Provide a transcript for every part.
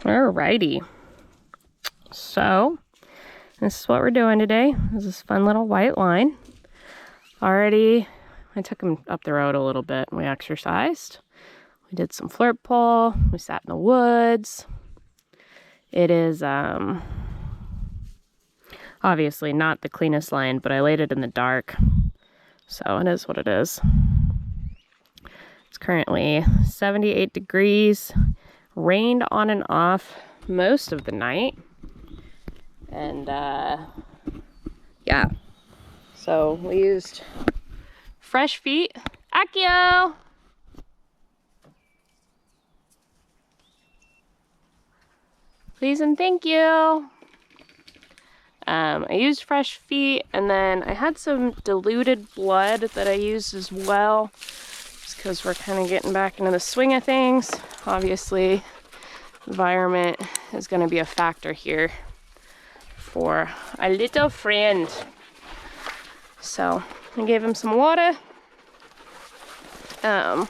Alrighty. So, this is what we're doing today. This is this fun little white line. I took him up the road a little bit and we exercised. We did some flirt pole. We sat in the woods. It is, obviously not the cleanest line, but I laid it in the dark. So it is what it is. It's currently 78 degrees. Rained on and off most of the night. And yeah. So we used Fresh Feet. Akio! Please and thank you. I used Fresh Feet, and then I had some diluted blood that I used as well, just because we're kind of getting back into the swing of things. Obviously, environment is going to be a factor here for a little friend. So I gave him some water. I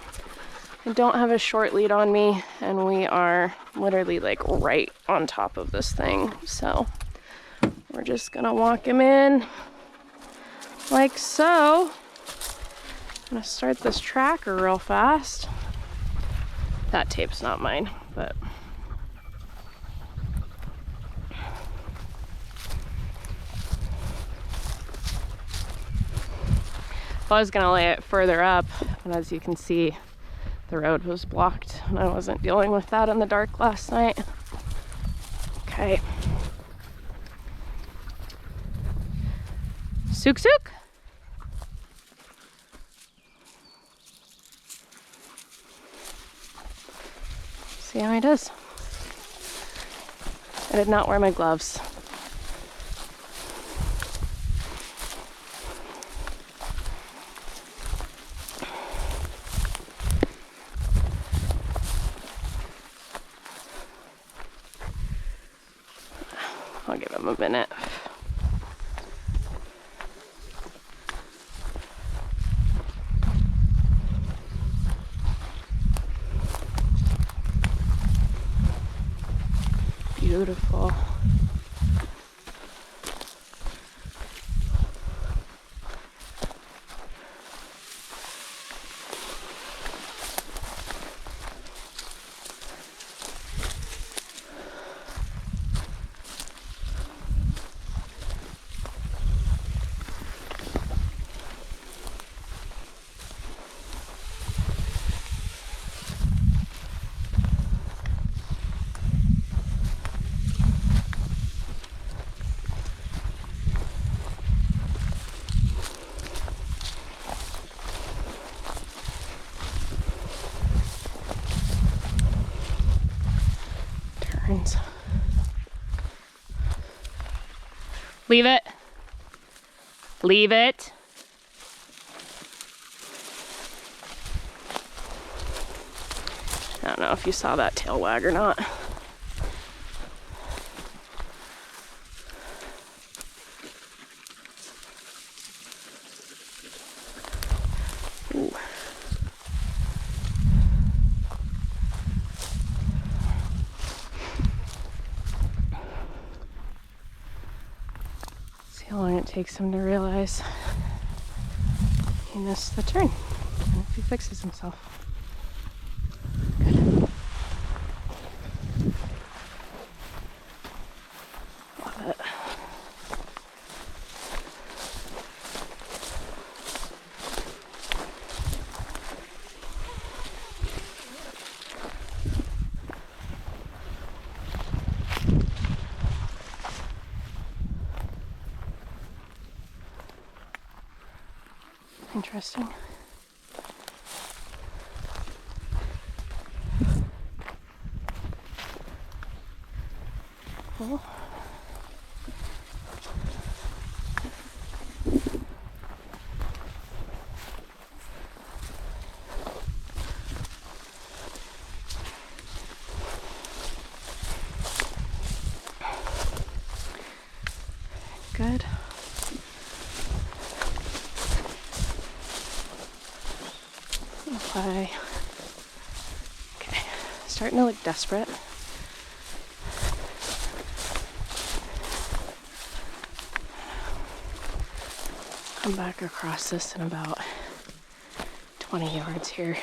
don't have a short lead on me, and we are literally like right on top of this thing. So we're just gonna walk him in like so. I'm gonna start this tracker real fast. That tape's not mine, but I was gonna lay it further up, and as you can see, the road was blocked, and I wasn't dealing with that in the dark last night. Okay. Sook sook. See how he does. I did not wear my gloves. I'll give him a minute. Beautiful. Leave it. Leave it. I don't know if you saw that tail wag or not. Ooh. How long it takes him to realize he missed the turn, and if he fixes himself. Good. Love it. Interesting. Cool. Good. Okay. Starting to look desperate. Come back across this in about 20 yards here.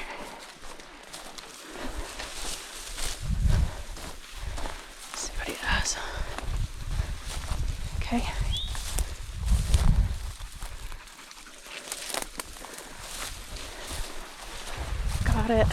See what he does. Okay. Got it.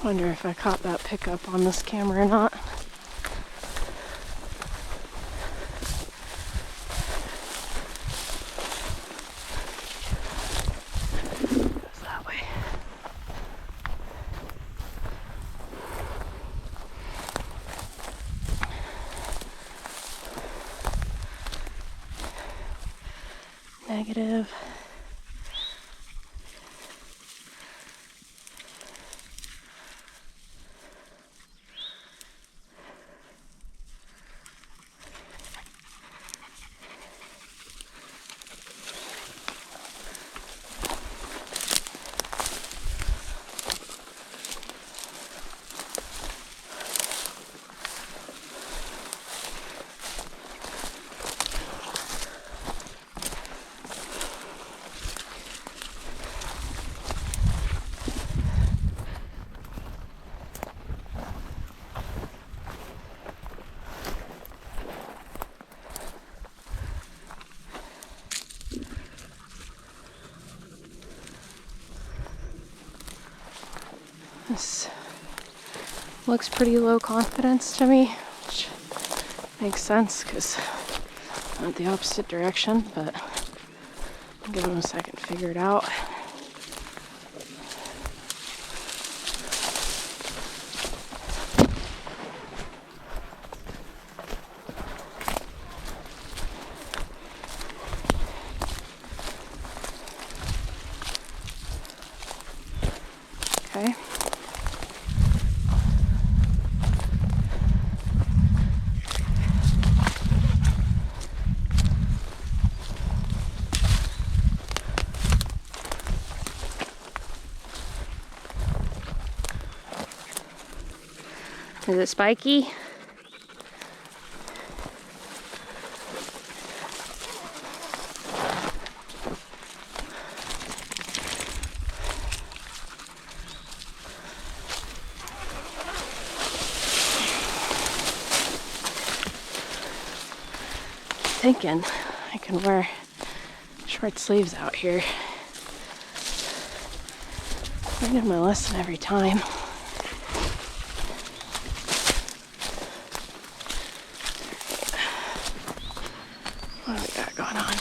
Wonder if I caught that pickup on this camera or not. Goes that way. Negative. This looks pretty low confidence to me, which makes sense because I went the opposite direction, but I'll give them a second to figure it out. Okay. Is it spiky? Thinking I can wear short sleeves out here. Learning my lesson every time. What do we got going on?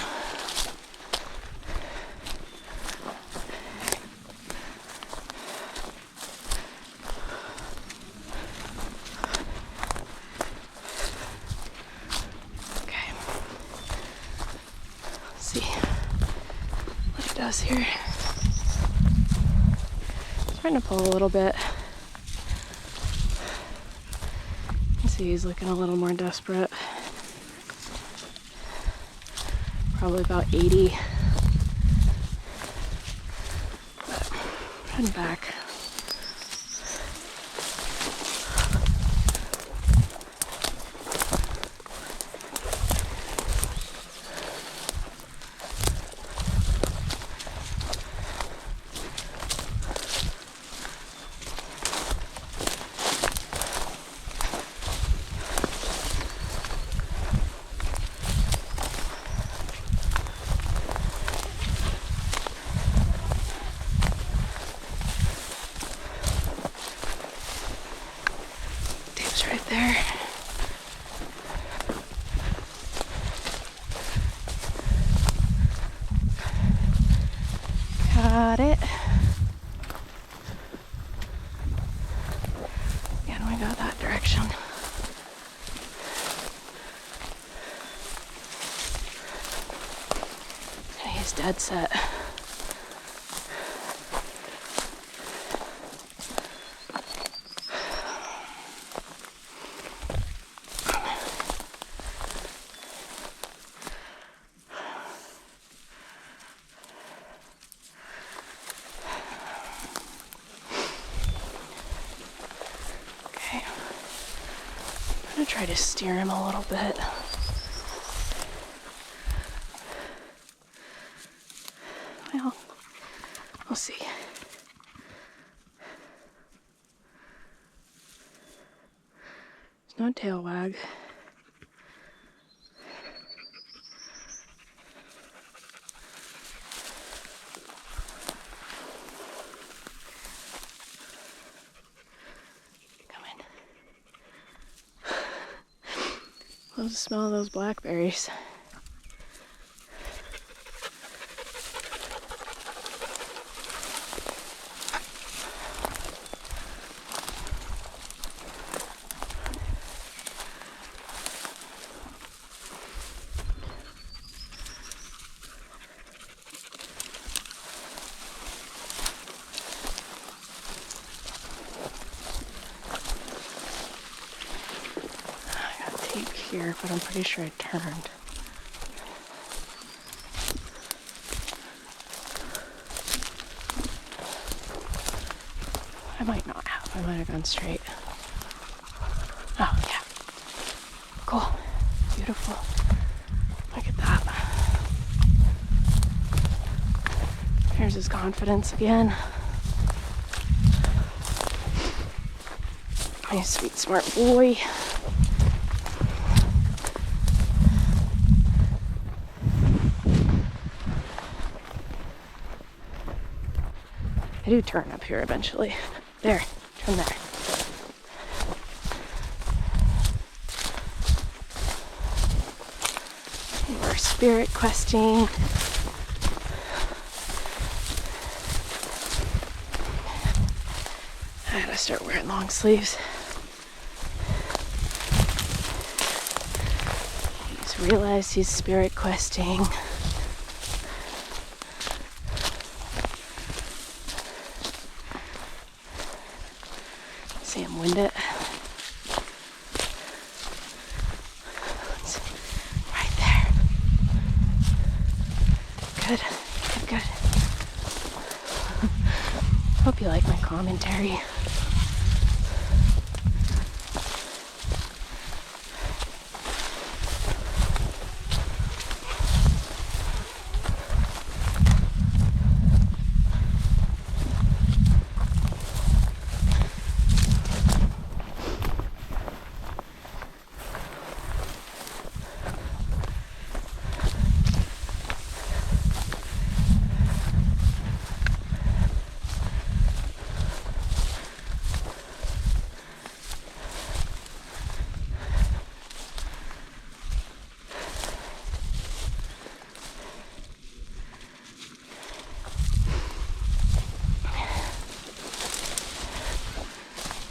Okay. Let's see what it does here. Trying to pull a little bit. You can see he's looking a little more desperate. Probably about 80. But heading back. It's right there. Got it. And we go that direction. And he's dead set. I'm gonna try to steer him a little bit. Well, we'll see. There's no tail wag. Love the smell of those blackberries. Here, but I'm pretty sure I turned. I might not have. I might have gone straight. Oh, yeah. Cool. Beautiful. Look at that. Here's his confidence again. My sweet, smart boy. I do turn up here eventually. There, turn there. We're spirit questing. I gotta start wearing long sleeves. He's realized he's spirit questing. See him wind it. It's right there. Good, good, good. Hope you like my commentary.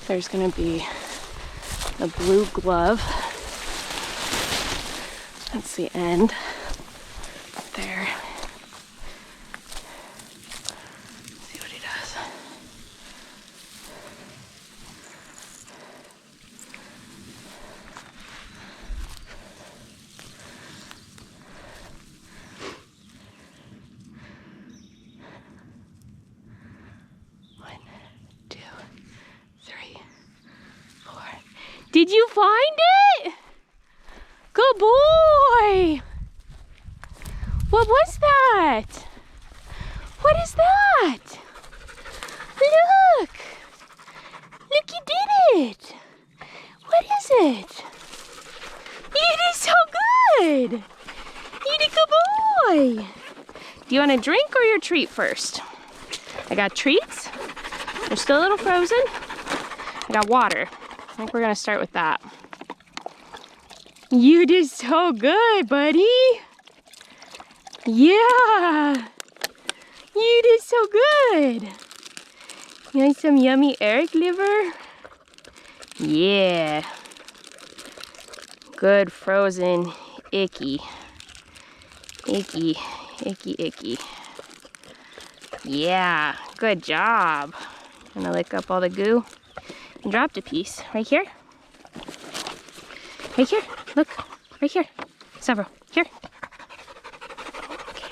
There's gonna be a blue glove. That's the end there. See what he does. Did you find it? Good boy. What was that? What is that? Look. Look, you did it. What is it? It is so good. Eat it, good boy. Do you want a drink or your treat first? I got treats. They're still a little frozen. I got water. think we're gonna start with that. You did so good, buddy. Yeah. You did so good. You want some yummy Eric liver? Yeah. Good frozen icky. Icky, icky, icky. Yeah, good job. Gonna lick up all the goo. I dropped a piece right here. Right here, look, right here. Several, here. Okay.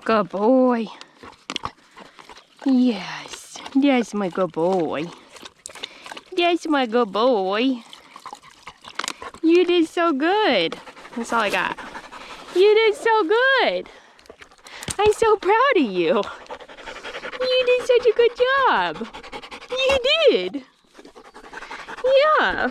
Good boy. Yes, that's my good boy. That's my good boy. You did so good. That's all I got. You did so good. I'm so proud of you. You did such a good job. You did. Yeah.